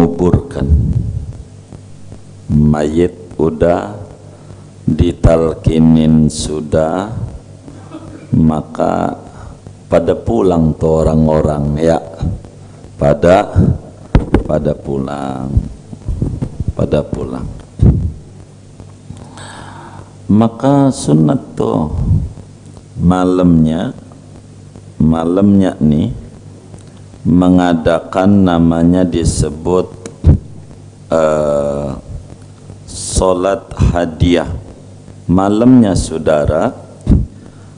menguburkan mayit, udah ditalkinin sudah, maka pada pulang tuh orang-orang ya, pada pulang. Maka sunat tuh malamnya nih mengadakan, namanya disebut sholat hadiah. Malamnya saudara,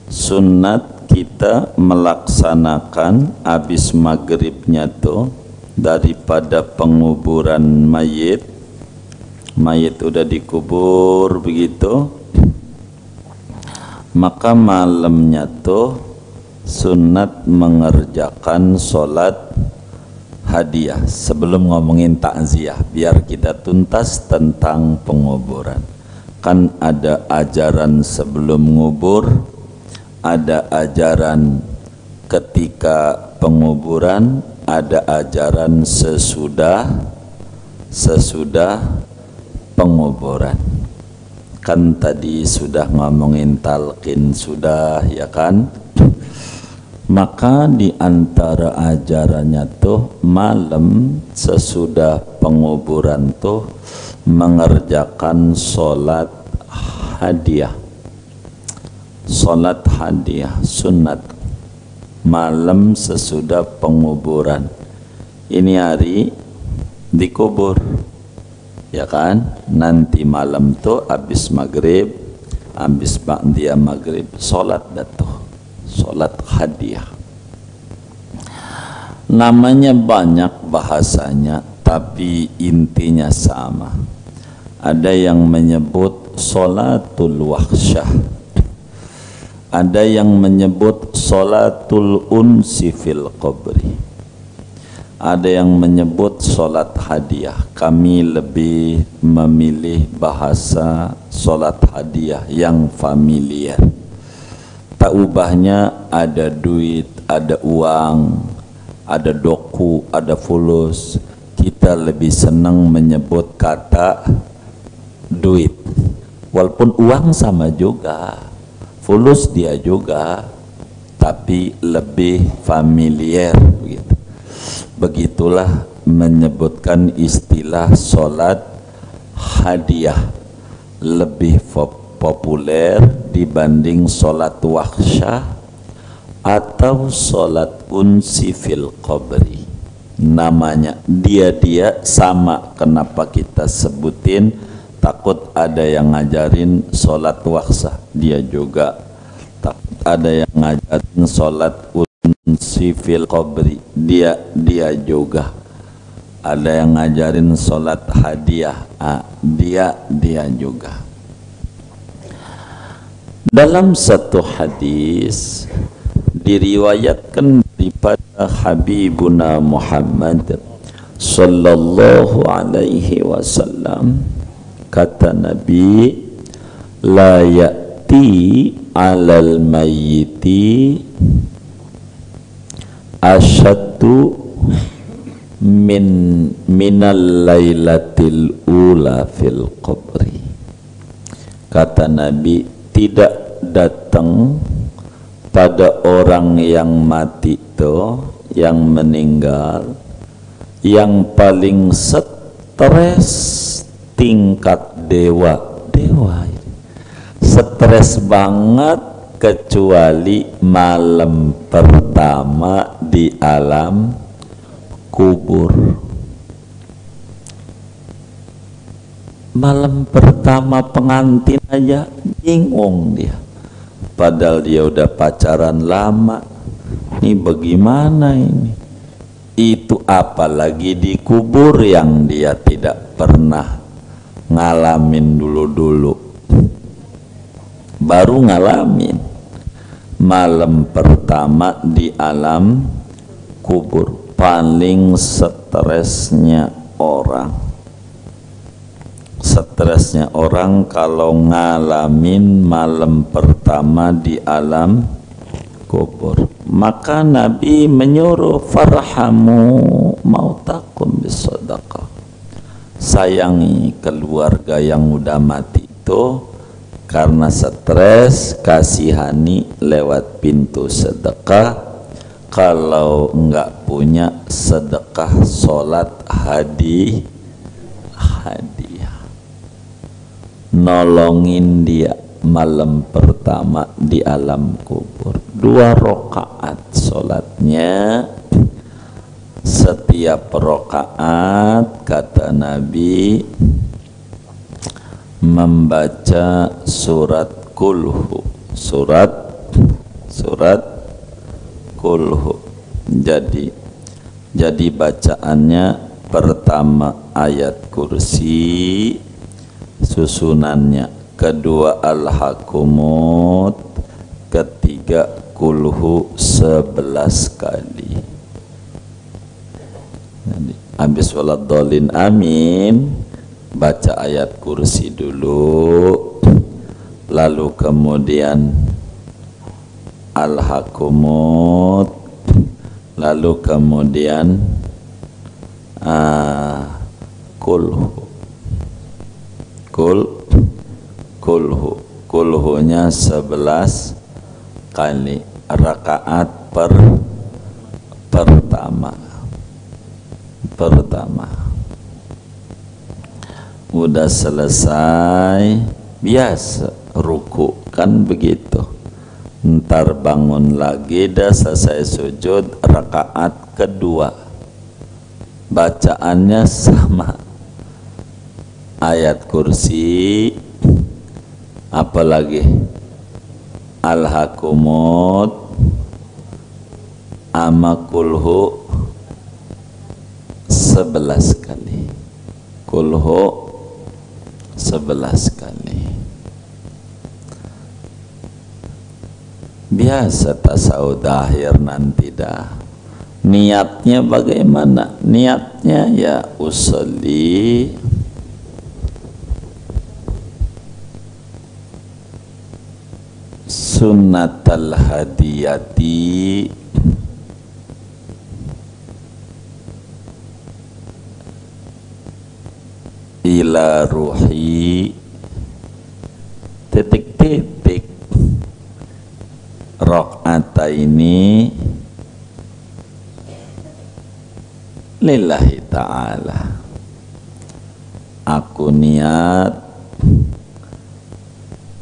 sunat kita melaksanakan habis maghribnya tuh, daripada penguburan mayit udah dikubur begitu, maka malamnya tuh sunat mengerjakan sholat hadiah sebelum ngomongin takziah, biar kita tuntas tentang penguburan. Kan ada ajaran sebelum ngubur, ada ajaran ketika penguburan, ada ajaran sesudah penguburan. Kan tadi sudah ngomongin talqin sudah, ya kan? Maka di antara ajarannya tuh malam sesudah penguburan tuh mengerjakan sholat hadiah. Sholat hadiah sunat malam sesudah penguburan. Ini hari dikubur, ya kan? Nanti malam tuh habis maghrib, habis ba'diyah maghrib, sholat datuh, sholat hadiah. Namanya banyak bahasanya, tapi intinya sama. Ada yang menyebut sholatul wahsyah, ada yang menyebut sholatul unsi fil qabri, ada yang menyebut sholat hadiah. Kami lebih memilih bahasa sholat hadiah yang familiar. Tak ubahnya ada duit, ada uang, ada doku, ada fulus. Kita lebih senang menyebut kata duit, walaupun uang sama juga, fulus dia juga, tapi lebih familiar begitu. Begitulah menyebutkan istilah sholat hadiah, lebih populer dibanding sholat wahsyah atau sholat unsi fil qabri. Namanya dia sama, kenapa kita sebutin, takut ada yang ngajarin sholat wahsyah, dia juga. Takut ada yang ngajarin sholat unsi fil qabri, dia juga. Ada yang ngajarin sholat hadiah, dia juga. Dalam satu hadis diriwayatkan daripada Habibuna Muhammad sallallahu alaihi wasallam, kata Nabi, la ya'ti alal mayyiti asyaddu minal lailatil ula fil qabri. Kata Nabi, tidak datang pada orang yang mati itu, yang meninggal, yang paling stres tingkat dewa, stres banget, kecuali malam pertama di alam kubur. Malam pertama pengantin aja bingung dia, padahal dia udah pacaran lama. Ini bagaimana ini? Itu apalagi di kubur yang dia tidak pernah ngalamin dulu, baru ngalamin malam pertama di alam kubur. Paling stresnya orang kalau ngalamin malam pertama di alam kubur. Maka Nabi menyuruh farhamu mautakum bisadaqah, sayangi keluarga yang udah mati itu karena stres, kasihani lewat pintu sedekah. Kalau enggak punya, sedekah sholat hadiah, nolongin dia malam pertama di alam kubur. 2 rakaat sholatnya, setiap rakaat kata Nabi membaca surat kulhu, surat kulhu. Jadi bacaannya pertama ayat kursi, susunannya kedua al-hakumut, ketiga kulhu 11 kali. Jadi, habis sholat dolin amin, baca ayat kursi dulu, lalu kemudian al-hakumut, lalu kemudian kulhunya 11 kali rakaat pertama. Udah selesai, biasa ruku kan begitu. Ntar bangun lagi, dah selesai sujud, rakaat kedua bacaannya sama, ayat kursi, apalagi al-hakumut ama kulhu 11 kali, kulhu 11 kali. Biasa tasawuf akhir nanti dah. Niatnya bagaimana? Niatnya ya usolli sunnatal hadiyati ila ruhi titik-titik rakaataini lillahi ta'ala. Aku niat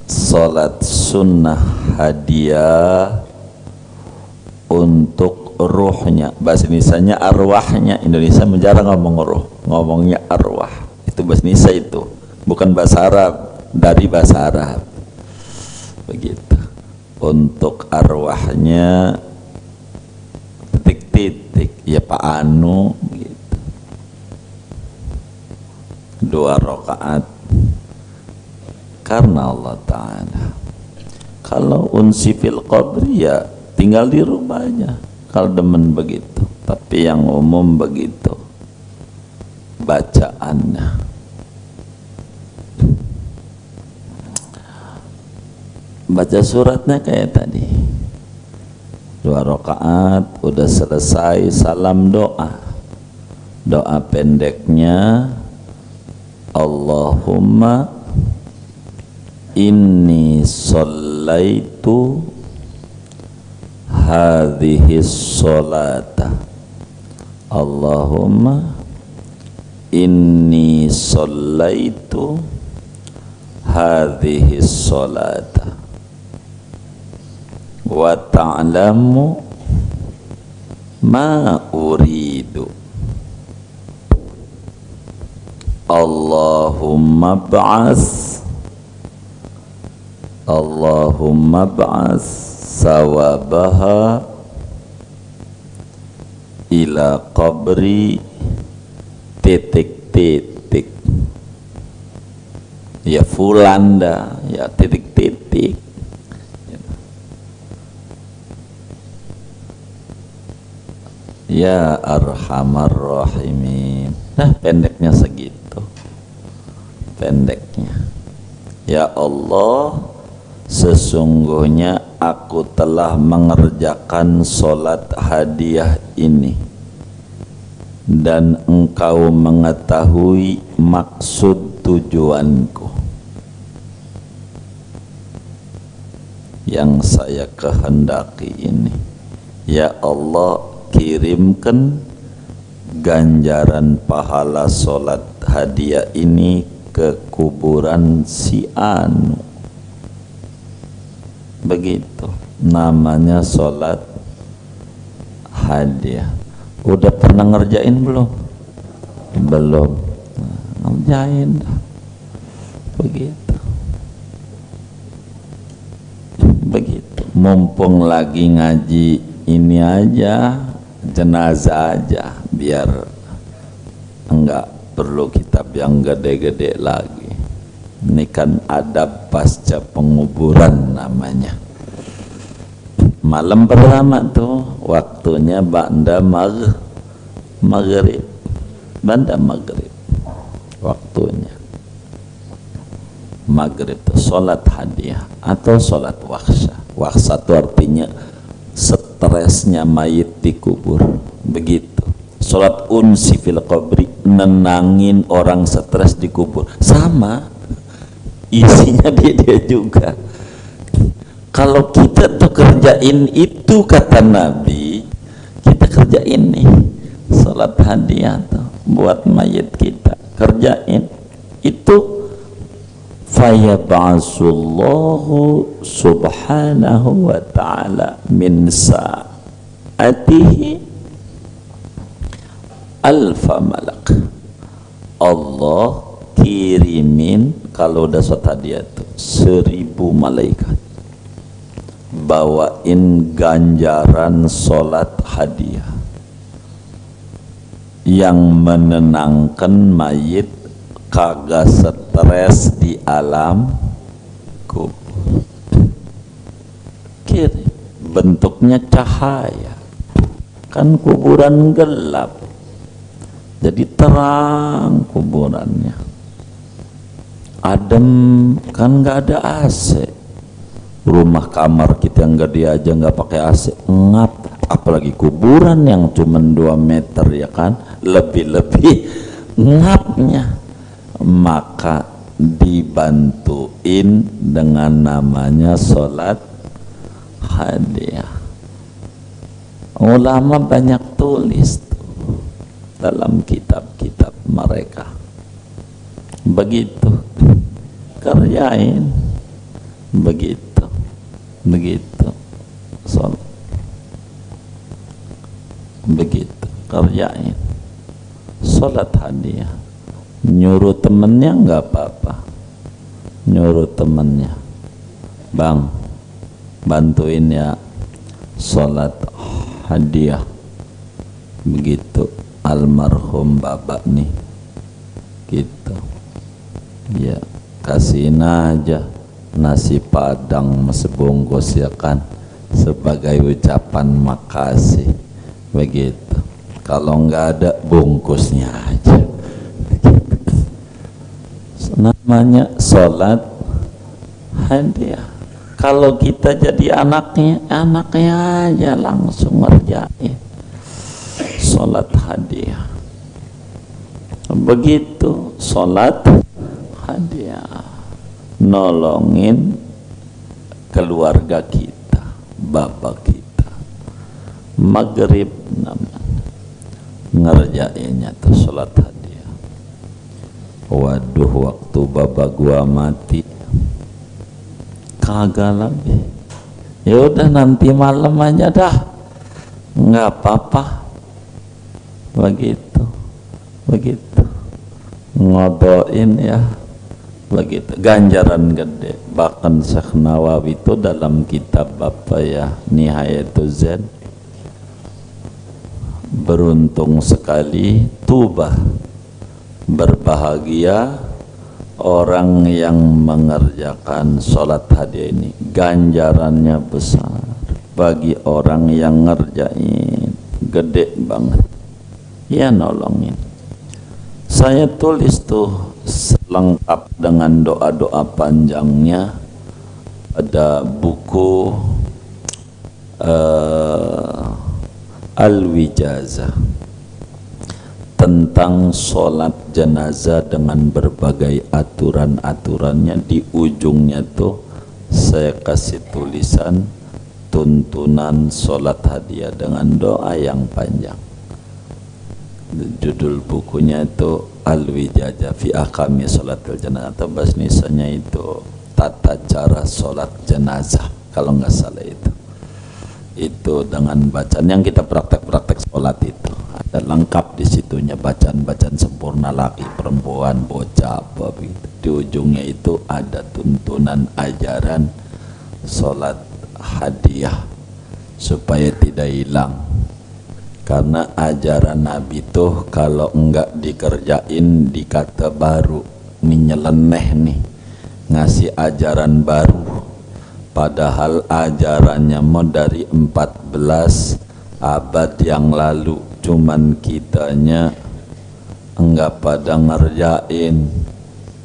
salat sunnah hadiah untuk ruhnya, bahasa Indonesianya arwahnya. Indonesia jarang ngomong ruh, ngomongnya arwah. Itu bahasa Indonesia, itu bukan bahasa Arab, dari bahasa Arab begitu. Untuk arwahnya titik-titik ya Pak Anu gitu. 2 rakaat karena Allah Ta'ala. Kalau unsi fil qabri ya tinggal di rumahnya kalau demen begitu, tapi yang umum begitu bacaannya. Baca suratnya kayak tadi, 2 rakaat udah selesai, salam doa. Doa pendeknya Allahumma inni sallaitu hadhihi sholata, Allahumma inni sallaitu hadhihi sholata wa ta'lamu ma uridu, Allahumma ba'as sawabaha ila qabri titik-titik ya fulanda ya titik-titik ya arhamar rahimin. Nah, pendeknya segitu, pendeknya. Ya Allah, sesungguhnya aku telah mengerjakan sholat hadiah ini dan engkau mengetahui maksud tujuanku yang saya kehendaki ini. Ya Allah, kirimkan ganjaran pahala solat hadiah ini ke kuburan si Anu. Begitu namanya solat hadiah. Udah pernah ngerjain belum? Belum. Ngerjain dah. Begitu. Begitu. Mumpung lagi ngaji ini aja, jenazah aja, biar enggak perlu kitab yang gede-gede lagi. Ini kan adab pasca penguburan namanya. Malam pertama tuh waktunya ba'da maghrib, ba'da maghrib waktunya maghrib tuh sholat hadiah atau sholat waksa. Waksa itu artinya stresnya mayit di kubur. Begitu. Sholat unsi fil qabri, nenangin orang stres di kubur. Sama isinya dia juga. Kalau kita tuh kerjain itu, kata Nabi, kita kerjain nih sholat hadiah tuh buat mayit kita, kerjain itu. Fayab'asullahu subhanahu wa ta'ala min sa'atihi alfa malak. Allah kirimin kalau udah sholat hadiah tuh 1000 malaikat bawain ganjaran sholat hadiah yang menenangkan mayit, kagak stres di alam kubur. Kiri bentuknya cahaya, kan kuburan gelap, jadi terang kuburannya, adem, kan nggak ada AC. Rumah kamar kita yang gede aja nggak pakai AC, ngap, apalagi kuburan yang cuma 2 meter ya kan, lebih-lebih ngapnya. Maka dibantuin dengan namanya sholat hadiah. Ulama banyak tulis tuh dalam kitab-kitab mereka. Begitu, kerjain begitu. Begitu sholat, begitu kerjain sholat hadiah. Nyuruh temennya nggak apa-apa, nyuruh temennya, bang bantuin ya sholat hadiah, begitu almarhum bapak nih, gitu ya, kasihin aja nasi padang sebungkus ya kan, sebagai ucapan makasih. Begitu. Kalau nggak ada, bungkusnya aja. Namanya sholat hadiah. Kalau kita jadi anaknya aja langsung ngerjain sholat hadiah. Begitu sholat hadiah, nolongin keluarga kita, bapak kita. Maghrib namanya ngerjainnya tuh sholat hadiah. Waduh, waktu bapak gua mati kagak lagi, ya udah nanti malam aja dah, nggak apa-apa. Begitu ngodoin ya, begitu ganjaran gede. Bahkan Syekh Nawawi itu dalam kitab apa ya, Nihayatuz Zain, beruntung sekali, tubah, berbahagia orang yang mengerjakan sholat hadiah ini, ganjarannya besar bagi orang yang ngerjain, gede banget ya, nolongin. Saya tulis tuh selengkap dengan doa-doa panjangnya ada buku Al-Wijazah. tentang sholat jenazah dengan berbagai aturan-aturannya. Di ujungnya tuh saya kasih tulisan tuntunan sholat hadiah dengan doa yang panjang. Judul bukunya itu Al-Wijajah fi Ahkami Sholatil Jenazah, atau bahasa Indonesianya itu tata cara sholat jenazah kalau nggak salah. Itu dengan bacaan yang kita praktek-praktek sholat itu ada lengkap di situnya, bacaan-bacaan sempurna, laki, perempuan, bocah, apa begitu. Di ujungnya itu ada tuntunan ajaran sholat hadiah supaya tidak hilang, karena ajaran Nabi tuh kalau enggak dikerjain dikata baru, ini nyeleneh nih ngasih ajaran baru, padahal ajarannya mau dari 14 abad yang lalu, cuman kitanya enggak pada ngerjain,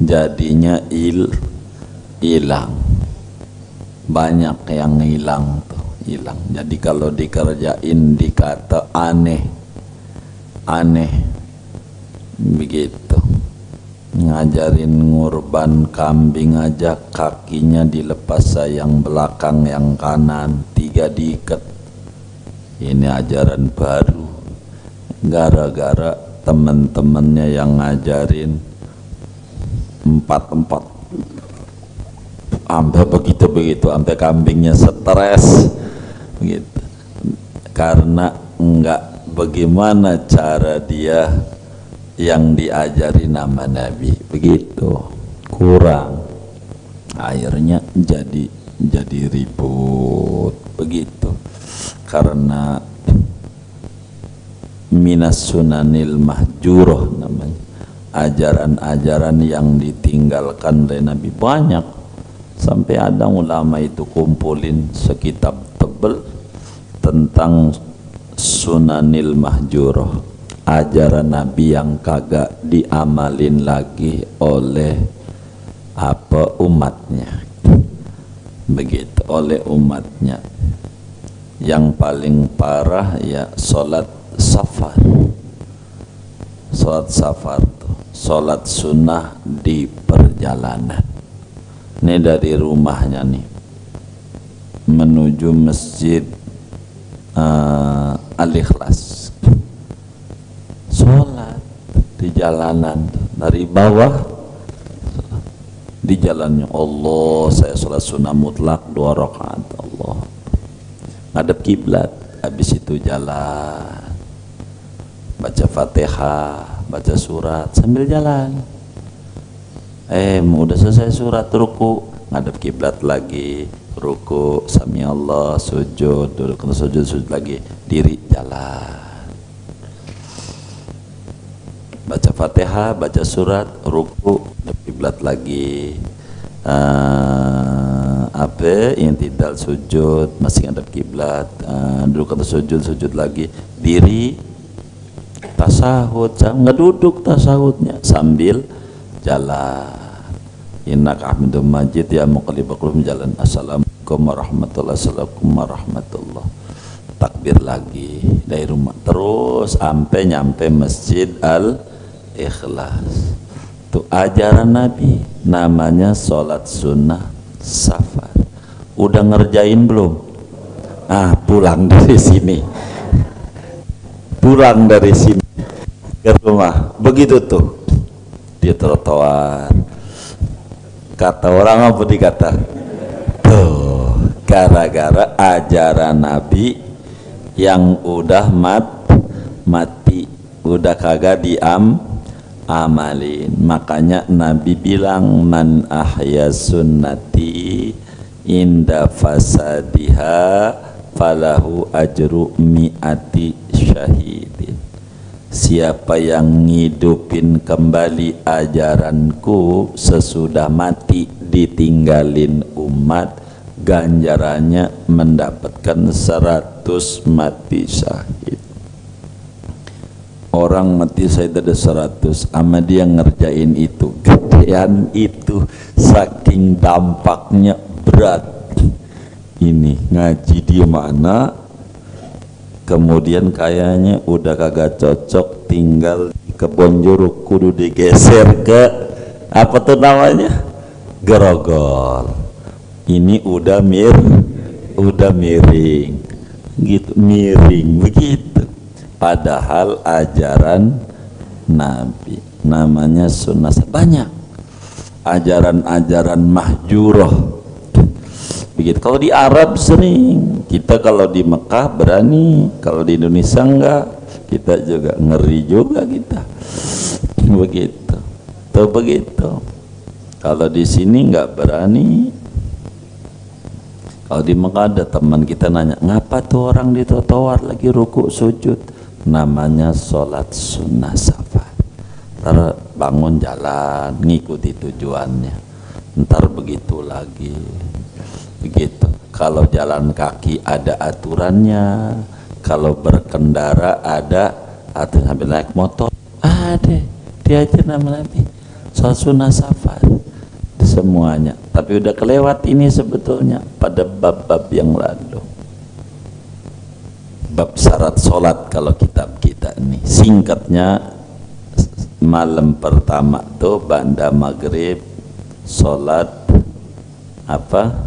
jadinya hilang. Banyak yang hilang tuh, hilang. Jadi kalau dikerjain dikata aneh begitu. Ngajarin ngurban kambing aja kakinya dilepas, yang belakang yang kanan 3 diikat. Ini ajaran baru, gara-gara teman-temannya yang ngajarin 4 sampai begitu sampai kambingnya stres begitu, karena enggak bagaimana cara dia yang diajari nama Nabi begitu, kurang, akhirnya jadi ribut begitu. Karena minas sunanil mahjuroh namanya, ajaran-ajaran yang ditinggalkan oleh Nabi banyak, sampai ada ulama itu kumpulin sekitab tebel tentang sunanil mahjuroh, ajaran Nabi yang kagak diamalin lagi oleh umatnya begitu, oleh umatnya. Yang paling parah ya sholat safar. Sholat safar tuh sholat sunnah di perjalanan. Ini dari rumahnya nih menuju masjid Al-Ikhlas, sholat di jalanan dari bawah di jalannya. Allah, saya sholat sunnah mutlak 2 rakaat, Allah ngadep kiblat, habis itu jalan baca Fatihah, baca surat sambil jalan. Udah selesai surat, ruku, ngadep kiblat lagi, ruku, sami Allah, sujud, duduk untuk sujud lagi, diri, jalan, baca Fatihah, baca surat, ruku, ngadep kiblat lagi, intidal, sujud, masih ngadep kiblat, duduk atau sujud lagi, diri, tasahud, nggak duduk tasahudnya, sambil jalan. Innaka hamidum majid ya muqallibal qulub, jalan. Assalamualaikum warahmatullahi wabarakatuh, takbir lagi dari rumah terus sampai nyampe masjid Al-Ikhlas. Itu ajaran Nabi, namanya sholat sunnah safar. Udah ngerjain belum? Pulang dari sini, pulang dari sini ke rumah begitu tuh di trotoar, kata orang apa dikata tuh, gara-gara ajaran Nabi yang udah mati, udah kagak amalin. Makanya Nabi bilang, man ahya sunnati inda fasadiha falahu ajru mi'ati syahidin. Siapa yang ngidupin kembali ajaranku sesudah mati ditinggalin umat, ganjarannya mendapatkan 100 mati syahid. Orang mati syahid ada 100, sama dia ngerjain itu, gedean itu, saking dampaknya berat. Ini ngaji di mana, kemudian kayaknya udah kagak cocok tinggal di Kebon Jeruk kudu digeser ke apa tuh namanya, Grogol. Ini udah miring gitu, miring begitu. Padahal ajaran Nabi namanya sunnah. Banyak ajaran-ajaran mahjuroh begitu. Kalau di Arab sering, kita kalau di Mekah berani, kalau di Indonesia enggak, kita juga ngeri juga kita begitu tuh begitu. Kalau di sini enggak berani. Kalau di Mekah ada teman kita nanya, ngapa tuh orang di trotoar lagi ruku sujud? Namanya sholat sunnah safar. Ntar bangun jalan, ngikuti tujuannya, ntar begitu lagi begitu. Kalau jalan kaki ada aturannya, kalau berkendara ada aturan, sambil naik motor ada, diajar nama Nabi sholat sunnah safar semuanya. Tapi udah kelewat ini sebetulnya pada bab-bab yang lalu, bab syarat sholat. Kalau kitab kita ini singkatnya, malam pertama tuh banda maghrib sholat apa,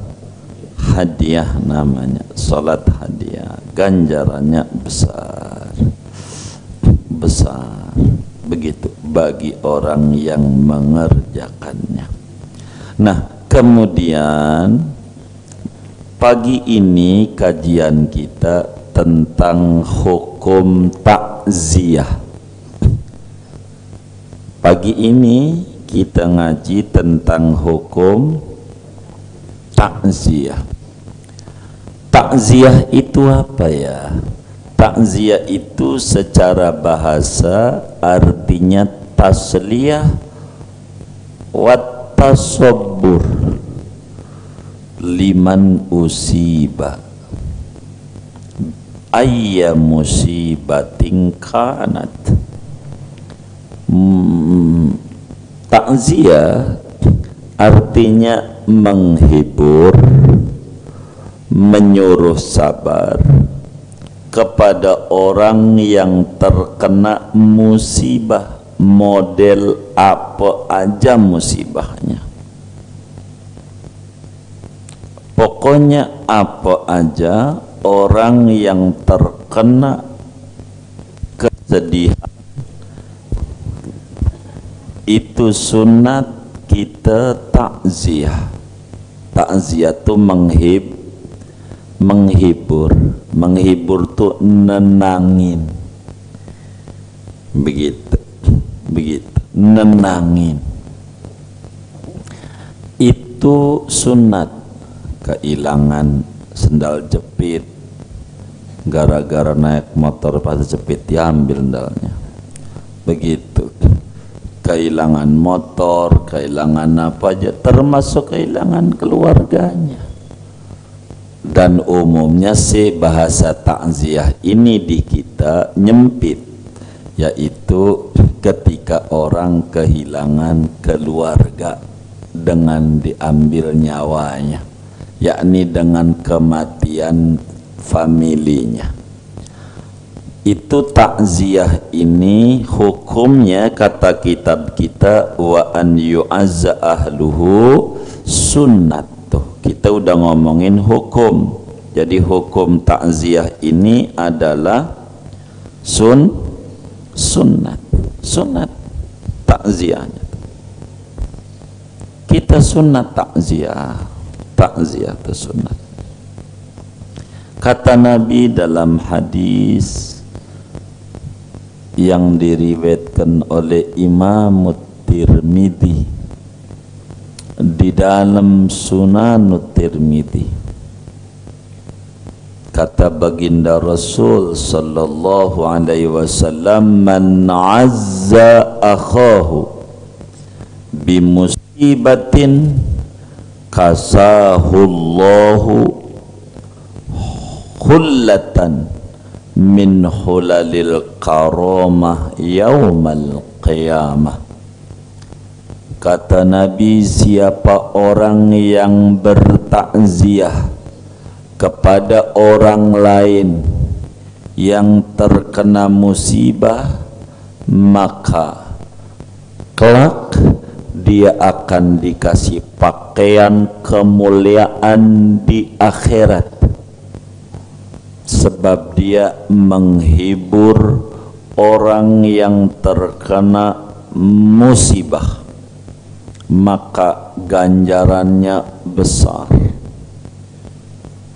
hadiah namanya, sholat hadiah, ganjarannya besar besar begitu bagi orang yang mengerjakannya. Nah, kemudian pagi ini kajian kita tentang hukum takziah. Pagi ini kita ngaji tentang hukum takziah. Takziah itu apa ya? Takziah itu secara bahasa artinya tasliyah wat tasabbur liman usiba ayya musibatin kanat. Takziah artinya menghibur, menyuruh sabar kepada orang yang terkena musibah, model apa aja musibahnya, pokoknya apa aja orang yang terkena kesedihan, itu sunat kita takziah. Takziah itu menghibur, menghibur tuh nenangin, begitu nenangin, itu sunat. Kehilangan sendal jepit, gara-gara naik motor pas jepit diambil sendalnya, begitu. Kehilangan motor, kehilangan apa aja, termasuk kehilangan keluarganya. Dan umumnya sih bahasa takziah ini di kita nyempit, yaitu ketika orang kehilangan keluarga dengan diambil nyawanya, yakni dengan kematian familinya. Itu takziah ini hukumnya kata kitab kita wa an yu'azza ahluhu sunnat. Tuh, kita udah ngomongin hukum. Jadi hukum takziah ini adalah sunat takziahnya. Kita sunat takziah itu sunat. Kata Nabi dalam hadis yang diriwayatkan oleh Imam Tirmidzi di dalam Sunan Tirmidzi, kata baginda Rasul sallallahu alaihi wasallam, man azza akhahu bimusibatin kasahullahu khullatan min hulalil karamah yaumal qiyamah. Kata Nabi, siapa orang yang bertakziah kepada orang lain yang terkena musibah, maka kelak dia akan dikasih pakaian kemuliaan di akhirat, sebab dia menghibur orang yang terkena musibah, maka ganjarannya besar.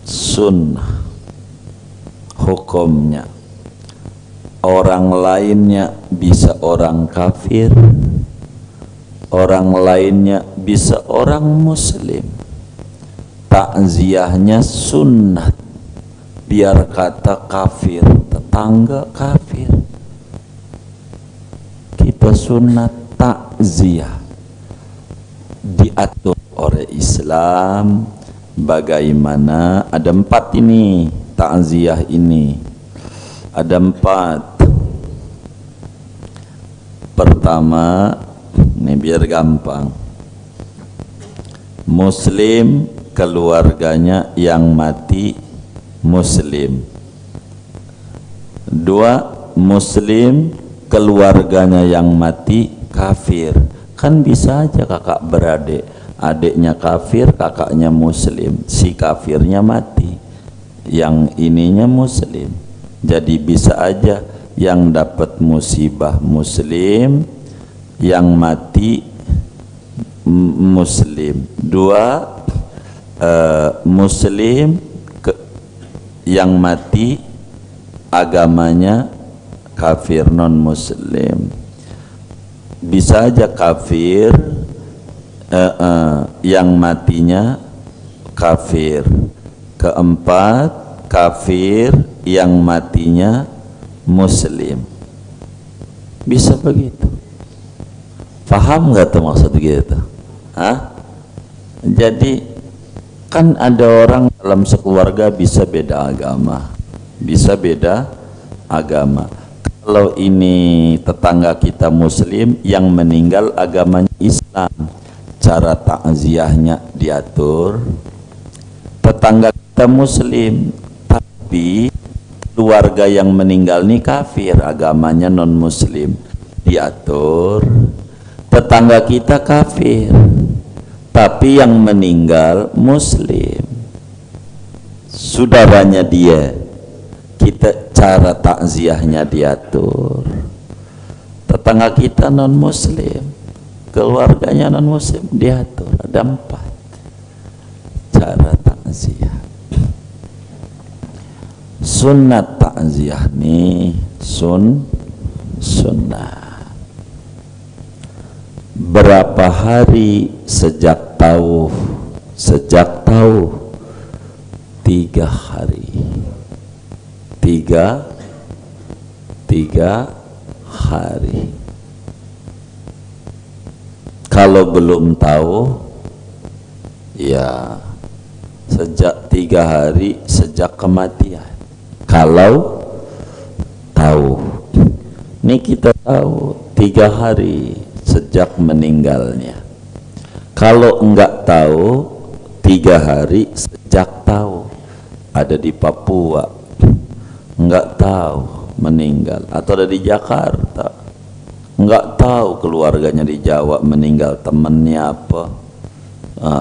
Sunnah hukumnya, orang lainnya bisa orang kafir, orang lainnya bisa orang muslim, takziahnya sunnat. Biar kata kafir, tetangga kafir, kita sunat takziah, diatur oleh Islam. Bagaimana? Ada 4 ini takziah ini, ada 4. Pertama, ini biar gampang, muslim keluarganya yang mati muslim. 2, muslim keluarganya yang mati kafir. Kan bisa aja kakak beradik, adiknya kafir, kakaknya muslim, si kafirnya mati, yang ininya muslim. Jadi bisa aja yang dapat musibah muslim, yang mati muslim. 2, muslim yang mati agamanya kafir, non muslim. Bisa aja kafir, yang matinya kafir. 4, kafir yang matinya muslim. Bisa begitu. Paham nggak tuh maksud gitu? Hah? Jadi kan ada orang dalam sekeluarga bisa beda agama, bisa beda agama. Kalau ini tetangga kita muslim yang meninggal agamanya Islam, cara takziahnya diatur. Tetangga kita muslim tapi keluarga yang meninggal ini kafir, agamanya non muslim, diatur. Tetangga kita kafir tapi yang meninggal muslim, saudaranya dia, kita cara takziahnya diatur. Tetangga kita non muslim, keluarganya non muslim, diatur. Ada 4 cara takziah. Sunnat takziah nih, sunnah. Berapa hari sejak tahu? 3 hari. 3 hari. Kalau belum tahu, ya sejak 3 hari sejak kematian. Kalau tahu, ini kita tahu 3 hari sejak meninggalnya. Kalau enggak tahu, 3 hari sejak tahu. Ada di Papua, enggak tahu meninggal, atau ada di Jakarta, enggak tahu keluarganya di Jawa meninggal, temennya apa.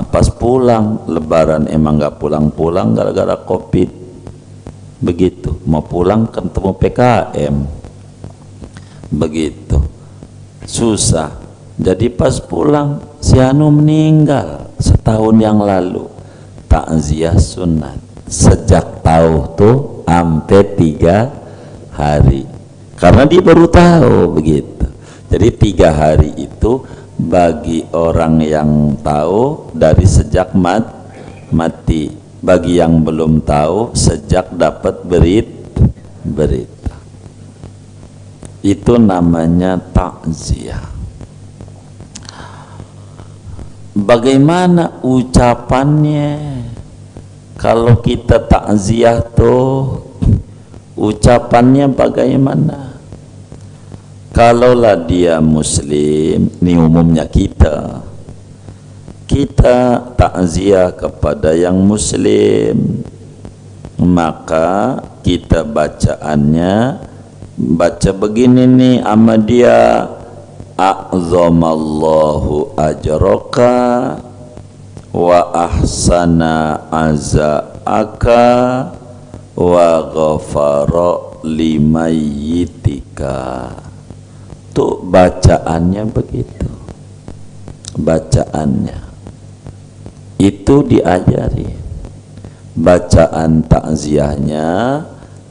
Pas pulang Lebaran emang enggak pulang-pulang gara-gara COVID. Begitu, mau pulang ketemu PKM. Begitu, susah. Jadi pas pulang si Anu meninggal setahun yang lalu. Takziah sunat sejak tahu tuh sampai 3 hari, karena dia baru tahu begitu. Jadi 3 hari itu bagi orang yang tahu dari sejak mati, bagi yang belum tahu sejak dapat berita. Itu namanya takziah. Bagaimana ucapannya? Kalau kita takziah tuh ucapannya bagaimana? Kalaulah dia muslim, ini umumnya kita takziah kepada yang muslim, maka kita bacaannya baca begini nih ama dia, a'zamallahu ajraka wa ahsana aza'aka wa ghafara limayyitika. Tuh bacaannya begitu, bacaannya itu diajari. Bacaan takziahnya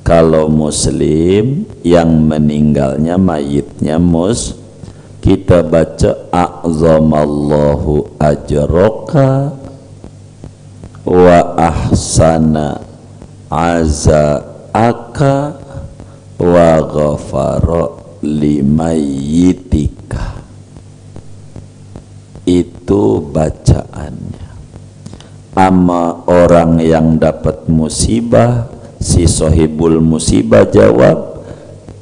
kalau muslim yang meninggalnya mayitnya kita baca a'zamallahu ajraka wa ahsana aza'aka wa ghafara limayyitika. Itu bacaannya. Ama orang yang dapat musibah, si sohibul musibah jawab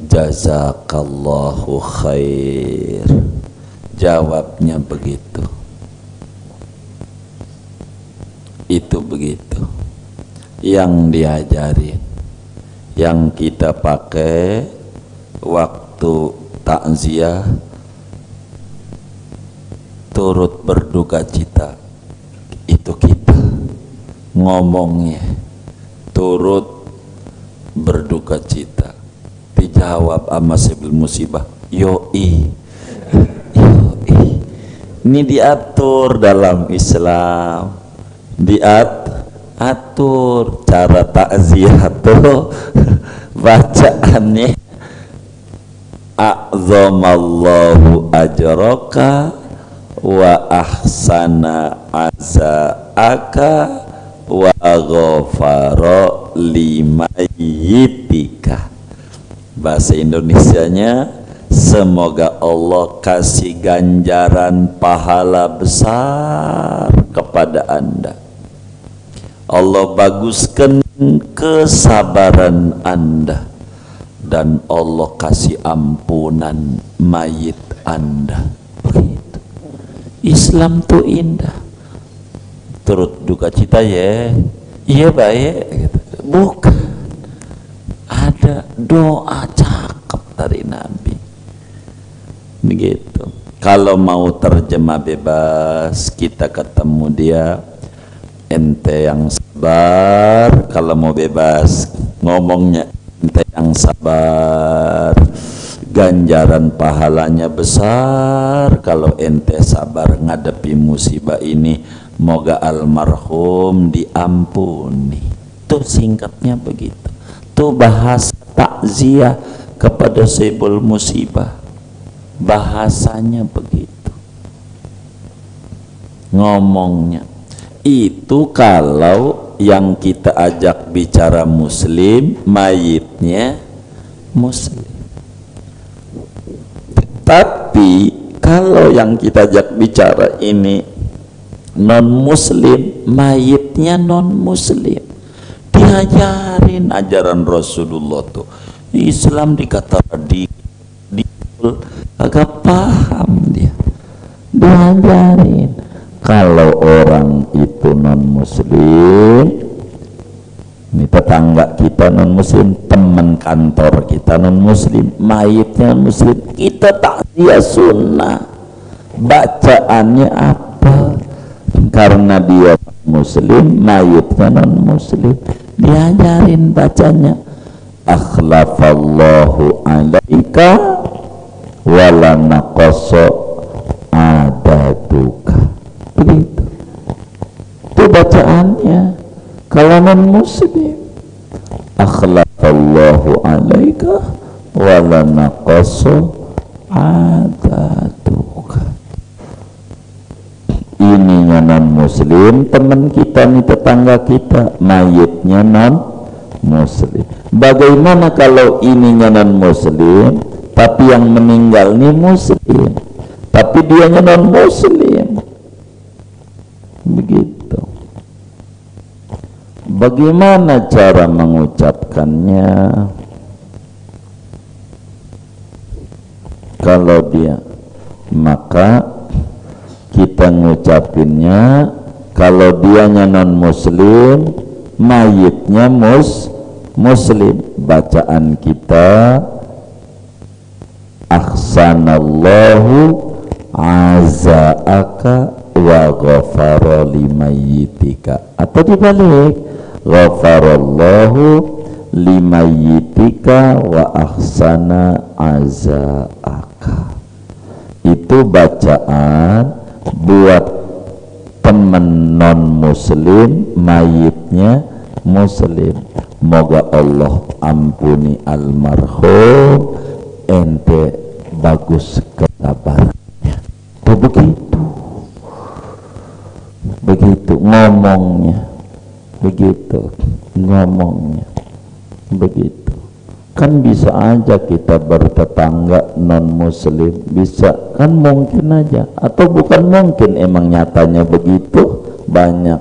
jazakallahu khair. Jawabnya begitu. Itu begitu yang diajarin, yang kita pakai waktu takziah, turut berduka cita. Itu kita ngomongnya turut berduka cita, dijawab sama sebil musibah yoi. Ini diatur dalam Islam, diatur cara takziah tuh bacaannya a'zamallahu ajraka wa ahsana aza'aka wa ghafara limayyitika. Bahasa Indonesianya, semoga Allah kasih ganjaran pahala besar kepada Anda. Allah baguskan kesabaran Anda, dan Allah kasih ampunan mayit Anda. Begitu. Islam tuh indah. Turut duka cita ya, iya baik gitu. Bukan, ada doa cakep dari Nabi begitu. Kalau mau terjemah bebas, kita ketemu dia, ente yang sabar. Kalau mau bebas ngomongnya, ente yang sabar, ganjaran pahalanya besar. Kalau ente sabar ngadepi musibah ini, moga almarhum diampuni. Tuh singkatnya begitu. Tuh bahasa takziah kepada sahibul musibah, bahasanya begitu, ngomongnya. Itu kalau yang kita ajak bicara muslim, mayitnya muslim. Tapi kalau yang kita ajak bicara ini non muslim, mayitnya non muslim, diajarin ajaran Rasulullah tuh. Islam dikata agak paham dia, diajarin. Kalau orang itu non muslim, ini tetangga kita non muslim, teman kantor kita non muslim, mayitnya non muslim, kita takziah sunnah. Bacaannya apa? Karena dia muslim, mayitnya non muslim, diajarin bacanya akhlafallahu alaika wala naqasa adaduka. Begitu itu bacaannya. Kalau non muslim, akhlafallahu alaika wala naqasa adaduka. Ininya non muslim, teman kita nih, tetangga kita, mayitnya non muslim. Bagaimana kalau ininya non muslim tapi yang meninggal nih muslim, tapi dianya non muslim? Begitu. Bagaimana cara mengucapkannya? Kalau dia, maka kita ngucapinnya, kalau dianya non muslim, mayitnya muslim, bacaan kita ahsanallahu azaaka wa ghafara limayyitika, atau dibalik, ghafarallahu limayyitika wa ahsana azaaka. Itu bacaan buat temen non muslim, mayitnya muslim. Moga Allah ampuni almarhum, ente bagus kesabarannya. Tuh begitu ngomongnya, begitu ngomongnya, begitu. Kan bisa aja kita bertetangga non muslim, bisa kan, mungkin aja, atau bukan mungkin, emang nyatanya begitu, banyak,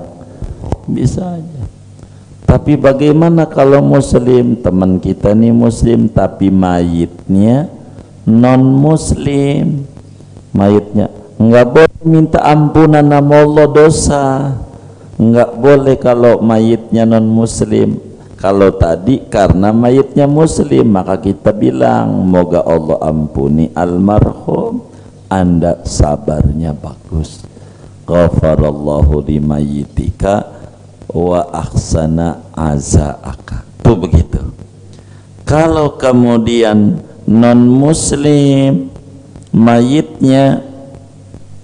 bisa aja. Tapi bagaimana kalau muslim, teman kita nih muslim tapi mayitnya non muslim, mayitnya nggak boleh minta ampunan nama Allah dosa, nggak boleh kalau mayitnya non muslim. Kalau tadi karena mayitnya muslim, maka kita bilang moga Allah ampuni almarhum, anda sabarnya bagus, ghafarallahu limayyitika wa ahsana azaaka. Tuh begitu. Kalau kemudian non muslim, mayitnya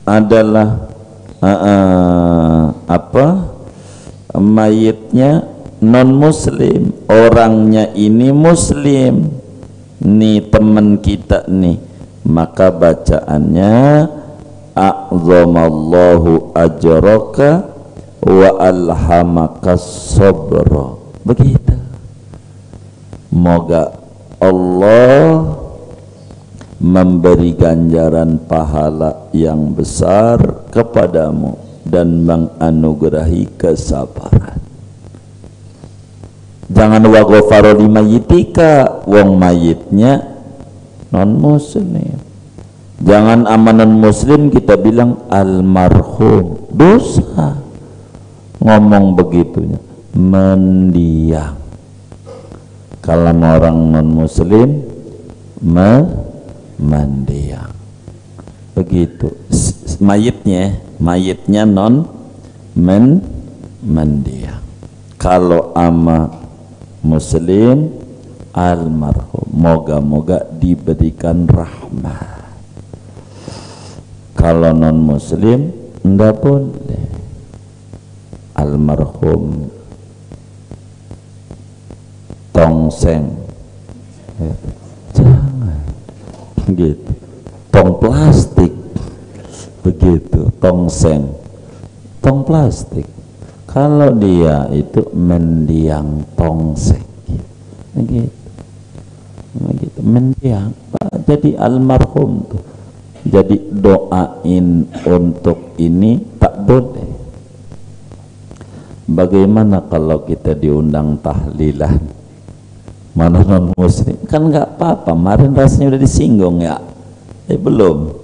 adalah mayitnya non muslim, orangnya ini muslim nih, teman kita nih, maka bacaannya a'zamallahu ajraka wa alhamakas sabra. Begitu. Moga Allah memberi ganjaran pahala yang besar kepadamu dan menganugerahi kesabaran. Jangan wa ghafara limayyitika, wong mayitnya non muslim. Jangan amanan muslim kita bilang almarhum, dosa ngomong begitunya, mendiang. Kalau orang non muslim mendiang, begitu. Mayitnya non mendiang. Kalau ama muslim almarhum, moga-moga diberikan rahmat. Kalau non muslim enggak boleh. Almarhum tongseng, jangan gitu, tong plastik, begitu, tongseng, tong plastik. Kalau dia itu mendiang tongseng, begitu, begitu, mendiang. Jadi almarhum tuh, jadi doain untuk ini tak boleh. Bagaimana kalau kita diundang tahlilan, mana non muslim, kan nggak apa-apa. Kemarin rasanya udah disinggung ya, belum.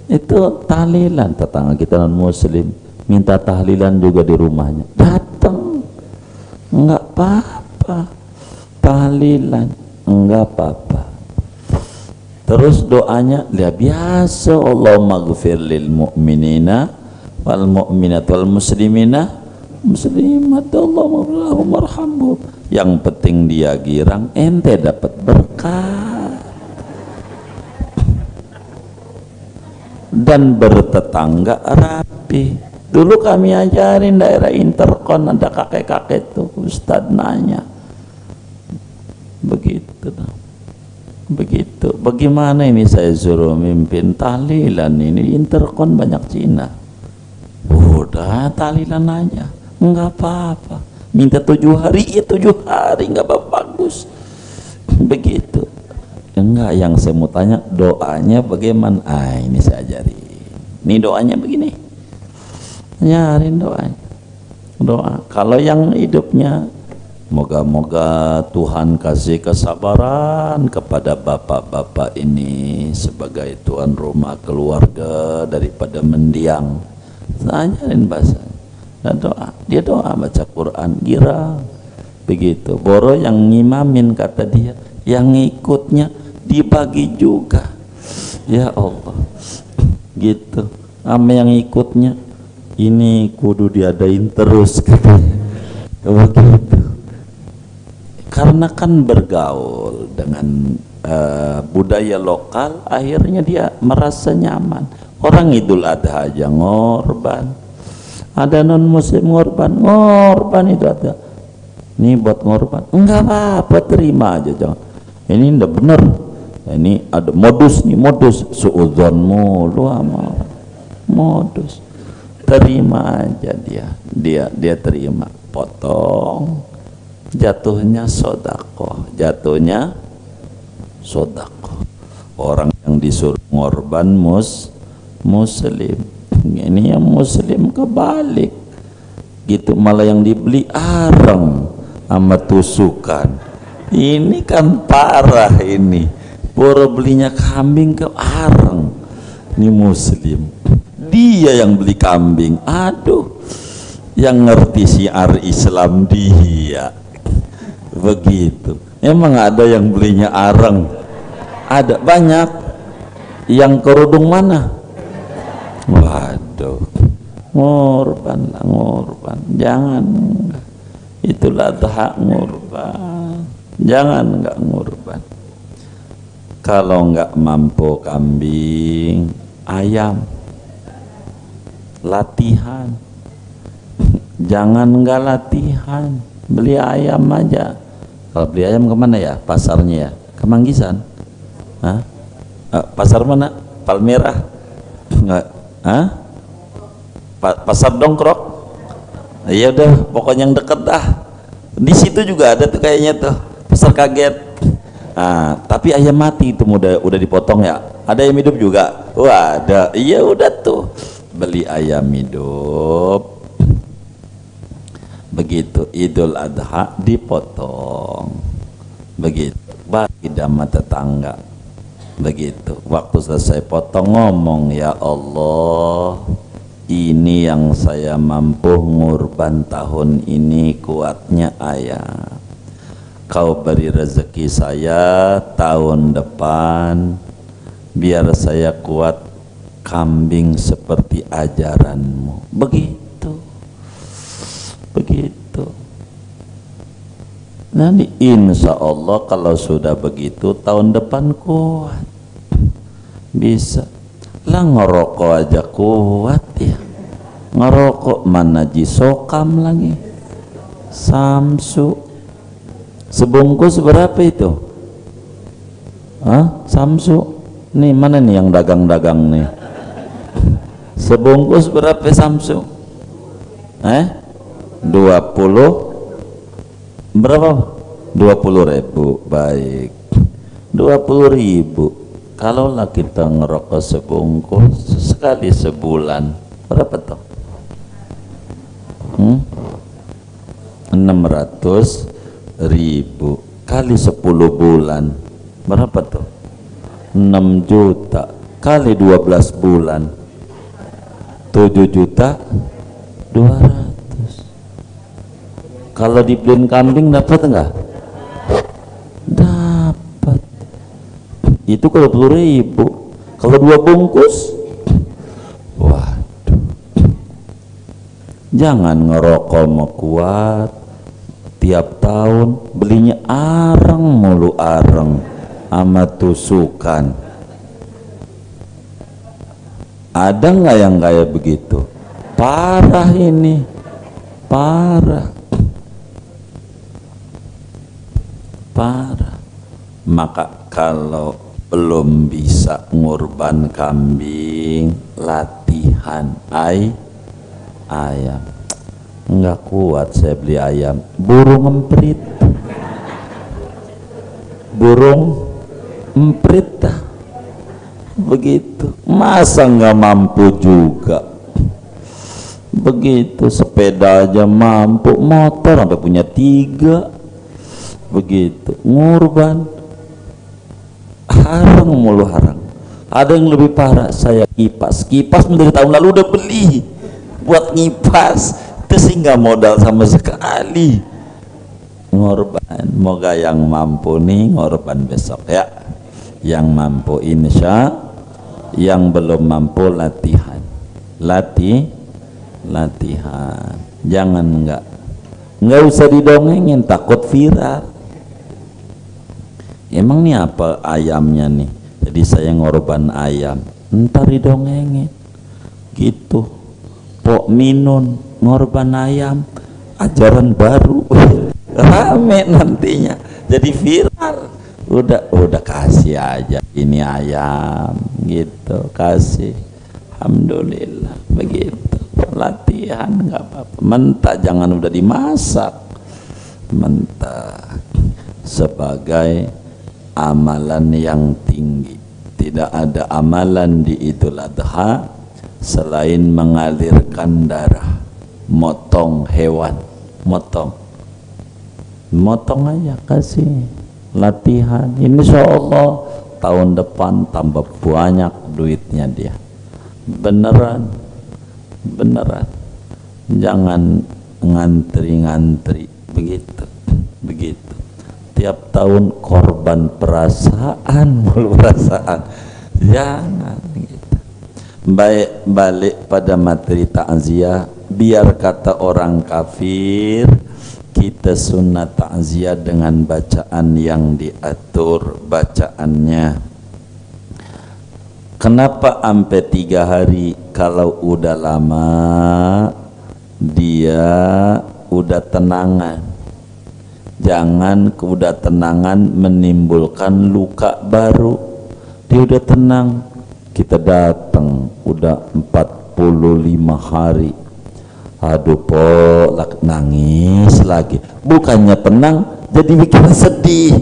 Itu tahlilan, tetangga kita non muslim minta tahlilan juga di rumahnya, datang, nggak apa-apa. Tahlilan nggak apa-apa. Terus doanya dia biasa, Allahumma ghfir lil mu'minina wal mu'minat wal muslimina muslimat, Allahumma arhamhum. Yang penting dia girang, ente dapat berkah. Dan bertetangga rapi. Dulu kami ajarin daerah Interkon, ada kakek-kakek tuh, Ustadz nanya begitu, begitu. Bagaimana ini saya suruh mimpin tahlilan ini, Interkon banyak Cina. Udah tahlilan aja, nggak apa-apa. Minta 7 hari, ya 7 hari, nggak apa-apa, bagus. Begitu. Enggak, yang saya mau tanya doanya bagaimana? Ini saya ajari. Ini doanya begini. Nyarin doa. Kalau yang hidupnya, moga-moga Tuhan kasih kesabaran kepada bapak-bapak ini sebagai tuan rumah keluarga daripada mendiang. Ajarin bahasa dan doa. Dia doa, baca Quran, girang. Begitu. Boro yang ngimamin, kata dia, yang ngikutnya dibagi juga. Ya Allah, gitu. Sama yang ikutnya, ini kudu diadain terus katanya. Begitu. Karena kan bergaul dengan budaya lokal, akhirnya dia merasa nyaman. Orang Idul Adha aja ngorban, ada non muslim ngorban itu ada. Ini buat ngorban, enggak apa-apa, terima aja, jangan. Ini enggak bener. Ini ada modus nih, modus suudzonmu lu sama modus. Terima aja dia terima, potong, jatuhnya sodako, jatuhnya sodako. Orang yang disuruh ngorban muslim, ini yang muslim kebalik gitu, malah yang dibeli areng sama tusukan. Ini kan parah ini, baru belinya kambing ke areng. Ini muslim, dia yang beli kambing. Aduh, yang ngerti syiar Islam dia. Begitu. Emang ada yang belinya areng? Ada banyak. Yang kerudung mana? Waduh, ngorban lah, ngorban. Jangan, itulah hak ngorban. Jangan nggak ngorban. Kalau nggak mampu kambing, ayam, latihan. Jangan nggak latihan, beli ayam aja. Kalau beli ayam kemana ya? Pasarnya ya? Ke Manggisan? Hah? Pasar mana? Palmerah? Nggak? Hah? Pasar Dongkrok? Ya udah, pokoknya yang deket dah. Di situ juga ada tuh kayaknya tuh pasar kaget. Nah, tapi ayam mati itu udah dipotong ya. Ada ayam hidup juga? Wah, ada. Iya udah tuh, beli ayam hidup. Begitu Idul Adha dipotong. Begitu bagi dama tetangga. Begitu waktu selesai potong ngomong, ya Allah, ini yang saya mampu ngurban tahun ini, kuatnya ayah. Kau beri rezeki saya tahun depan, biar saya kuat kambing seperti ajaranmu. Begitu. Nanti insya Allah kalau sudah begitu tahun depan kuat, bisa lah. Ngerokok aja kuat ya, ngerokok mana jisokam lagi, samsu sebungkus berapa itu? Hah? Samsu nih, mana nih yang dagang-dagang nih, sebungkus berapa samsu? 20 berapa? 20.000. Baik, 20.000. Kalau lah kita ngerokok sebungkus sekali sebulan, berapa tuh? 600.000 kali 10 bulan berapa tuh? 6 juta kali 12 bulan 7.200.000. Kalau dibeliin kambing dapat enggak? Dapat. Itu kalau 20.000. Kalau 2 bungkus, waduh. Jangan ngerokok mau kuat, tiap tahun belinya areng mulu, areng sama tusukan. Ada nggak yang kayak begitu? Parah ini, parah. Maka kalau belum bisa ngurban kambing, latihan ayam. Enggak kuat saya beli ayam, burung emprit begitu, masa nggak mampu juga. Begitu, sepeda aja mampu, motor sampai punya 3. Begitu ngurban, harang mulu harang. Ada yang lebih parah, saya kipas dari tahun lalu udah beli buat ngipas, terus nggak modal sama sekali. Ngorban, moga yang mampu nih ngorban besok ya, yang mampu insya yang belum mampu latihan, latihan. Jangan nggak usah didongengin, takut viral. Emang nih apa ayamnya nih, jadi saya ngorban ayam, ntar didongengin gitu. Pok Minun ngorban ayam, ajaran baru rame nantinya jadi viral. Udah kasih aja ini ayam gitu, kasih, alhamdulillah. Begitu latihan, nggak apa-apa. Mentah jangan udah dimasak, mentah. Sebagai amalan yang tinggi, tidak ada amalan di Idul Adha selain mengalirkan darah, motong hewan, motong aja, kasih latihan. Insya Allah tahun depan tambah banyak duitnya dia. Beneran, jangan ngantri begitu. Tiap tahun korban perasaan, jangan gitu. Balik pada materi takziah, biar kata orang kafir, kita sunat takziah dengan bacaan yang diatur bacaannya. Kenapa sampai 3 hari? Kalau udah lama dia udah tenangan. Jangan udah tenangan menimbulkan luka baru. Dia udah tenang, kita datang udah 45 hari. Aduh polak, nangis lagi. Bukannya tenang, jadi bikin sedih.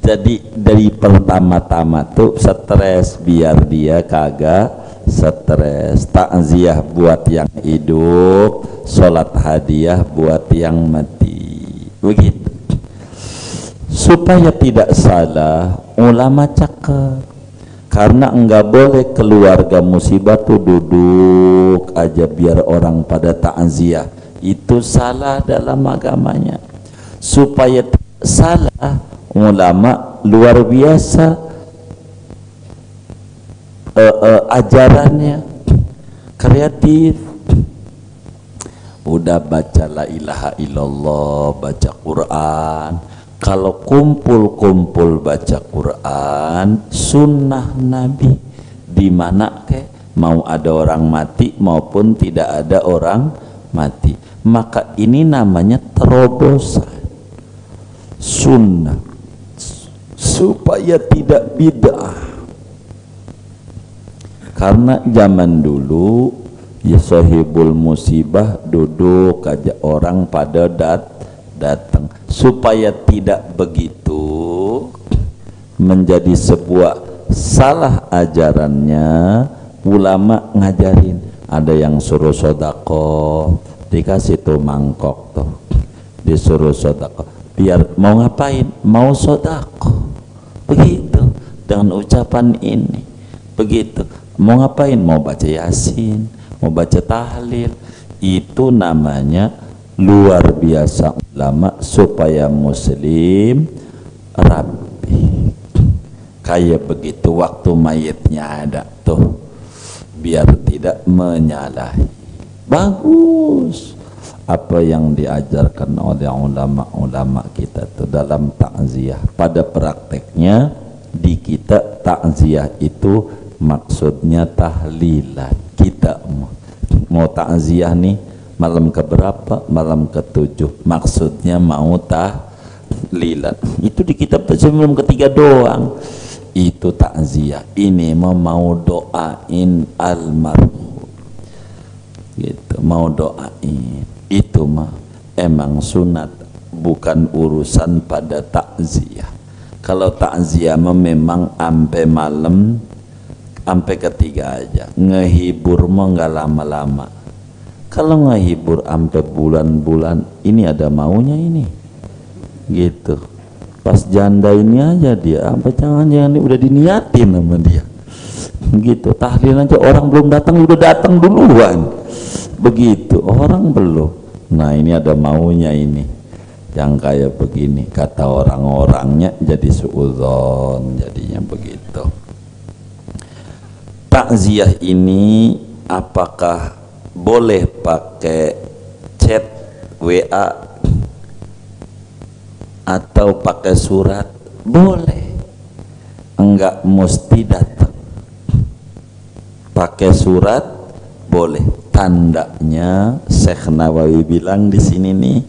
Jadi dari pertama-tama tuh stres, biar dia kagak stres. Takziah buat yang hidup, sholat hadiah buat yang mati. Begitu. Supaya tidak salah, ulama cakap. Karena enggak boleh keluarga musibah tuh duduk aja biar orang pada takziah. Itu salah dalam agamanya. Supaya tidak salah, ulama luar biasa ajarannya, kreatif. Udah baca la ilaha illallah, baca Quran. Kalau kumpul-kumpul baca Quran, sunnah Nabi, di mana mau ada orang mati maupun tidak ada orang mati, maka ini namanya terobosan sunnah supaya tidak bid'ah. Karena zaman dulu ya sahibul musibah duduk aja orang pada datang, supaya tidak begitu menjadi sebuah salah ajarannya. Ulama ngajarin, ada yang suruh sodako, dikasih tuh mangkok tuh, disuruh sodako, biar mau ngapain, mau sodako, begitu dengan ucapan ini. Begitu mau ngapain, mau baca yasin, mau baca tahlil. Itu namanya luar biasa ulama supaya muslim rapi. Kayak begitu waktu mayitnya ada tuh, biar tidak menyalahi. Bagus apa yang diajarkan oleh ulama-ulama kita tuh dalam takziah. Pada prakteknya di kita takziah itu maksudnya tahlilan. Kita mau takziah nih malam keberapa? Malam ke-7. Maksudnya mau tahlilan. Itu di kitab sebelum ketiga doang. Itu takziah. Ini mau doain almarhum. Gitu, mau doain. Itu mah emang sunat, bukan urusan pada takziah. Kalau takziah memang sampai malam, sampai ketiga aja. Ngehibur mah nggak lama-lama. Kalau ngehibur sampai bulan-bulan, ini ada maunya ini, gitu. Pas janda ini aja dia, sampai jangan-jangan udah diniatin sama dia, gitu. Tahlil aja orang belum datang udah datang duluan, begitu. Orang belum. Nah ini ada maunya ini, yang kayak begini. Kata orang-orangnya jadi suudzon, jadinya begitu. takziah ini apakah boleh pakai chat WA atau pakai surat? Boleh, enggak mesti datang. Pakai surat boleh. Tandanya Syekh Nawawi bilang di sini nih,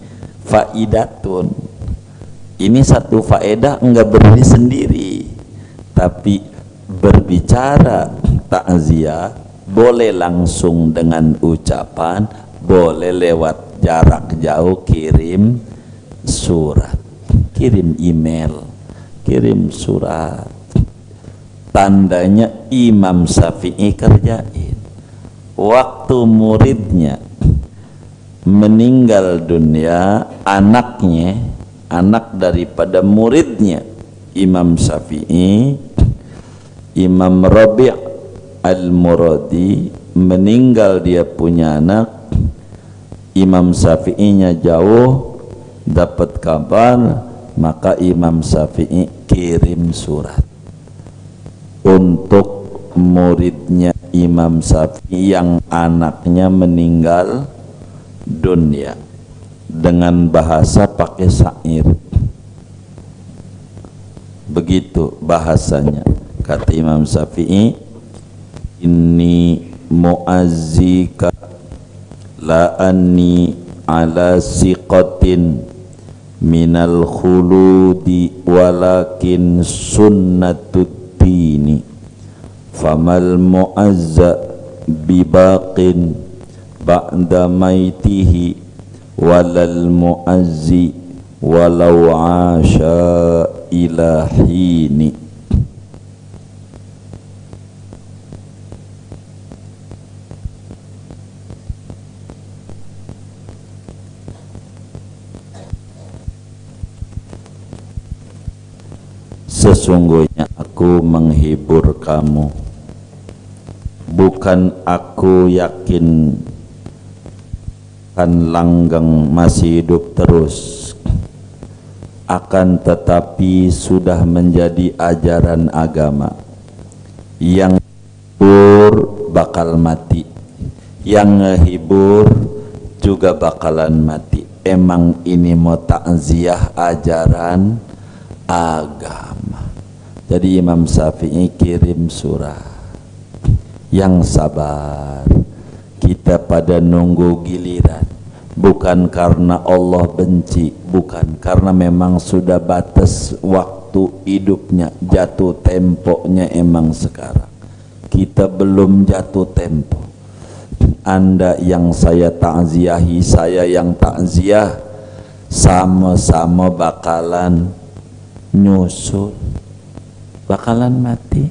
faidatun. Ini satu faedah, enggak berdiri sendiri, tapi berbicara takziah boleh langsung dengan ucapan, boleh lewat jarak jauh, kirim surat, kirim email, kirim surat. Tandanya Imam Syafi'i kerjain. Waktu muridnya meninggal dunia, anaknya, anak daripada muridnya Imam Syafi'i, Imam Rabi' Al-Muradi, meninggal, dia punya anak. Imam Syafi'inya jauh, dapat kabar, maka Imam Syafi'i kirim surat untuk muridnya Imam Syafi'i yang anaknya meninggal dunia, dengan bahasa pakai syair. Begitu bahasanya, kata Imam Syafi'i, inni mu'azzika la anni ala siqatin minal khuludi walakin sunnatud dini famal mu'azza bibaqin ba'da maitihi walal mu'azzi walau asha ilahini. Sesungguhnya aku menghibur kamu, bukan aku yakin kan langgeng masih hidup terus, akan tetapi sudah menjadi ajaran agama. Yang hibur bakal mati, yang ngehibur juga bakalan mati. Emang ini mau takziah ajaran agama. Jadi Imam Syafi'i kirim surat. Yang sabar, kita pada nunggu giliran, bukan karena Allah benci, bukan, karena memang sudah batas waktu hidupnya, jatuh temponya emang sekarang. Kita belum jatuh tempo. Anda yang saya takziahi, saya yang takziah, sama-sama bakalan nyusul, bakalan mati.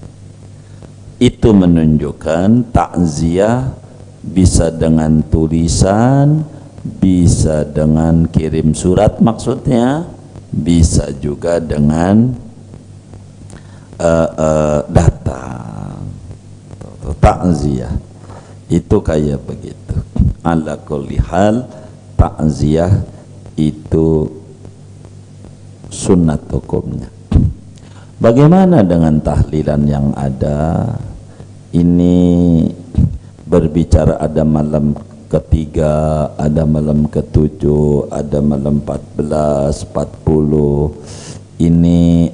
Itu menunjukkan takziah bisa dengan tulisan, bisa dengan kirim surat, maksudnya bisa juga dengan datang. Takziah itu kayak begitu. Ala kulli hal, takziah itu sunnat hukumnya. Bagaimana dengan tahlilan yang ada? Ini berbicara ada malam ketiga, ada malam ketujuh, ada malam 14, 40. Ini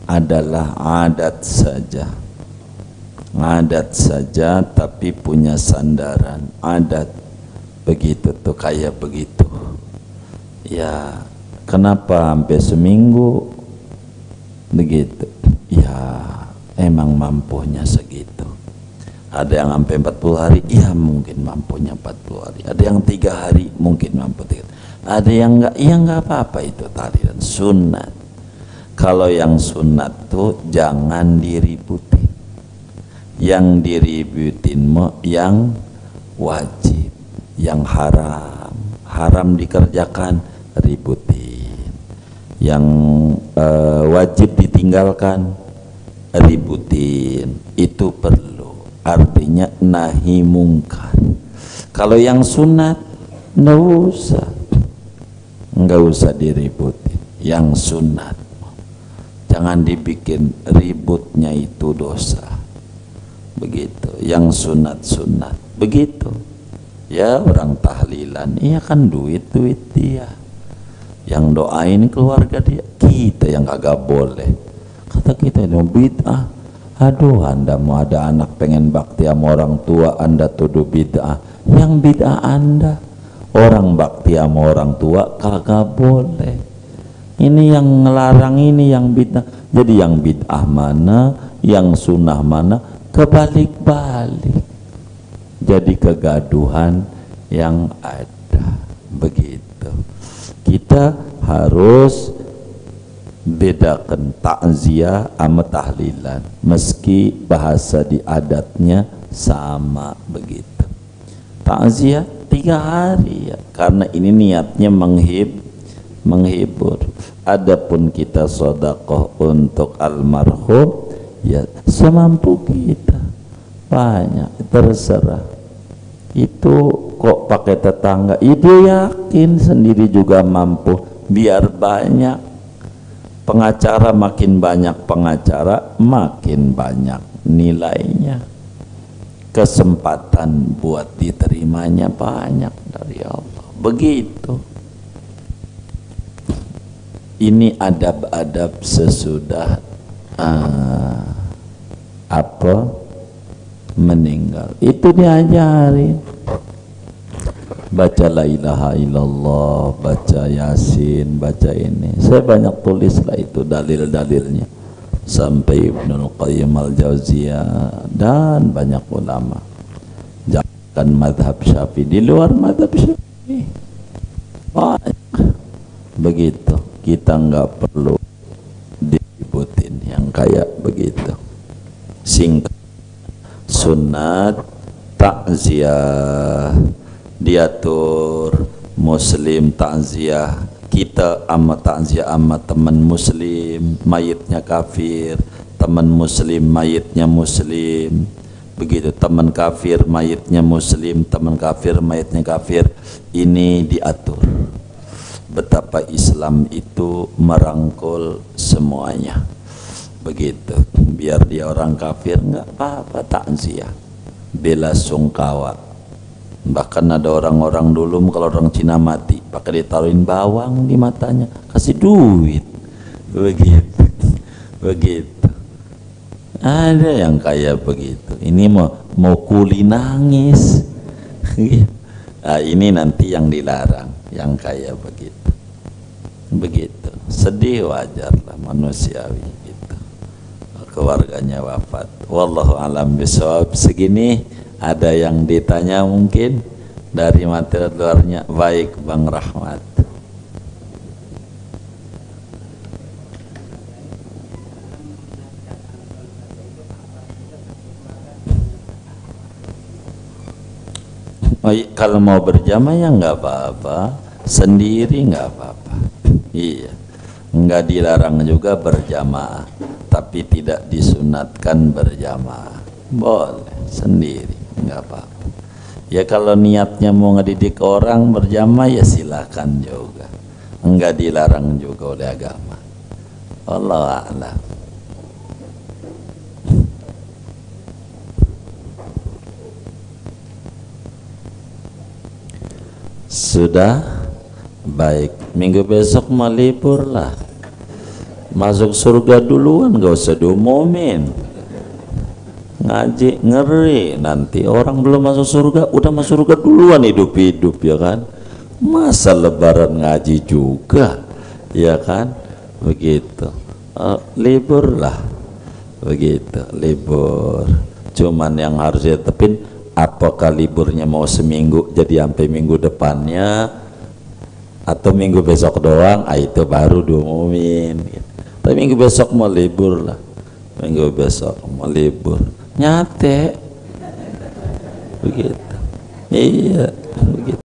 adalah adat saja, adat saja, tapi punya sandaran. Adat begitu tuh, kayak begitu ya. Kenapa sampai seminggu begitu? Ya emang mampunya segitu. Ada yang sampai 40 hari, ya mungkin mampunya 40 hari. Ada yang 3 hari, mungkin mampu 3. Ada yang enggak, ya enggak apa-apa, itu tahlilan sunat. Kalau yang sunat tuh jangan diributin. Yang diributin mau yang wajib, yang haram, haram dikerjakan, ributin. Yang wajib ditinggalkan, ributin. Itu perlu. Artinya nahi mungkar. Kalau yang sunat nggak usah diributin. Yang sunat jangan dibikin ributnya, itu dosa. begitu, yang sunat-sunat begitu. Ya orang tahlilan, iya kan duit dia, yang doain keluarga dia, kita yang kagak boleh. Kata kita ini bid'ah. Aduh, Anda mau ada anak pengen bakti sama orang tua, Anda tuduh bid'ah. Yang bid'ah Anda, orang bakti sama orang tua kagak boleh. Ini yang ngelarang, ini yang bid'ah. Jadi yang bid'ah mana, yang sunnah mana, kebalik-balik. Jadi kegaduhan yang ada begitu. Kita harus bedakan takziah sama tahlilan, meski bahasa di adatnya sama begitu. Takziah 3 hari ya, karena ini niatnya menghibur. Adapun kita sedekah untuk almarhum ya semampu kita, banyak terserah. Itu kok pakai tetangga, dia yakin sendiri juga mampu, biar banyak. Pengacara makin banyak pengacara, makin banyak nilainya, kesempatan buat diterimanya banyak dari Allah. Begitu. Ini adab-adab sesudah meninggal, itu diajari. Baca la ilaha illallah, baca yasin, baca ini. Saya banyak tulis lah itu dalil-dalilnya, sampai Ibnul Qayyim al-Jauziyah dan banyak ulama. Jangan madhab Syafi'i, di luar madhab Syafi'i banyak. Begitu, kita nggak perlu disebutin yang kayak begitu. Singkat, sunat takziah diatur, muslim takziah, kita ama takziah ama teman muslim mayitnya kafir, teman muslim mayitnya muslim, begitu. Teman kafir mayitnya muslim, teman kafir mayitnya kafir. Ini diatur. Betapa Islam itu merangkul semuanya begitu. Biar dia orang kafir nggak apa-apa, takziah, bela sungkawa. Bahkan ada orang-orang dulu kalau orang Cina mati pakai ditaruhin bawang di matanya, kasih duit, begitu. Ada yang kayak begitu. Ini mau kuli nangis. Nah, ini nanti yang dilarang, yang kayak begitu. Sedih, wajar lah, manusiawi gitu. Keluarganya wafat. Wallahu alam bisawab. Segini. Ada yang ditanya mungkin dari materi luarnya? Baik, Bang Rahmat. Oh, kalau mau berjamaah ya nggak apa-apa, sendiri nggak apa-apa. Iya, nggak dilarang juga berjamaah, tapi tidak disunatkan berjamaah. Boleh sendiri, nggak apa-apa. Ya kalau niatnya mau ngedidik orang berjamaah ya silakan juga, nggak dilarang juga oleh agama. Allah a'lam. Sudah baik, minggu besok mau libur lah, masuk surga duluan, gak usah diumumin. Ngaji ngeri, nanti orang belum masuk surga udah masuk surga duluan, hidup-hidup ya kan. Masa lebaran ngaji juga ya kan, begitu. Libur lah begitu, libur. Cuman yang harus ditetapin, apakah liburnya mau seminggu jadi sampai minggu depannya atau minggu besok doang, itu baru diumumin gitu. Tapi minggu besok mau libur lah, minggu besok mau libur nyate begitu. Iya begitu.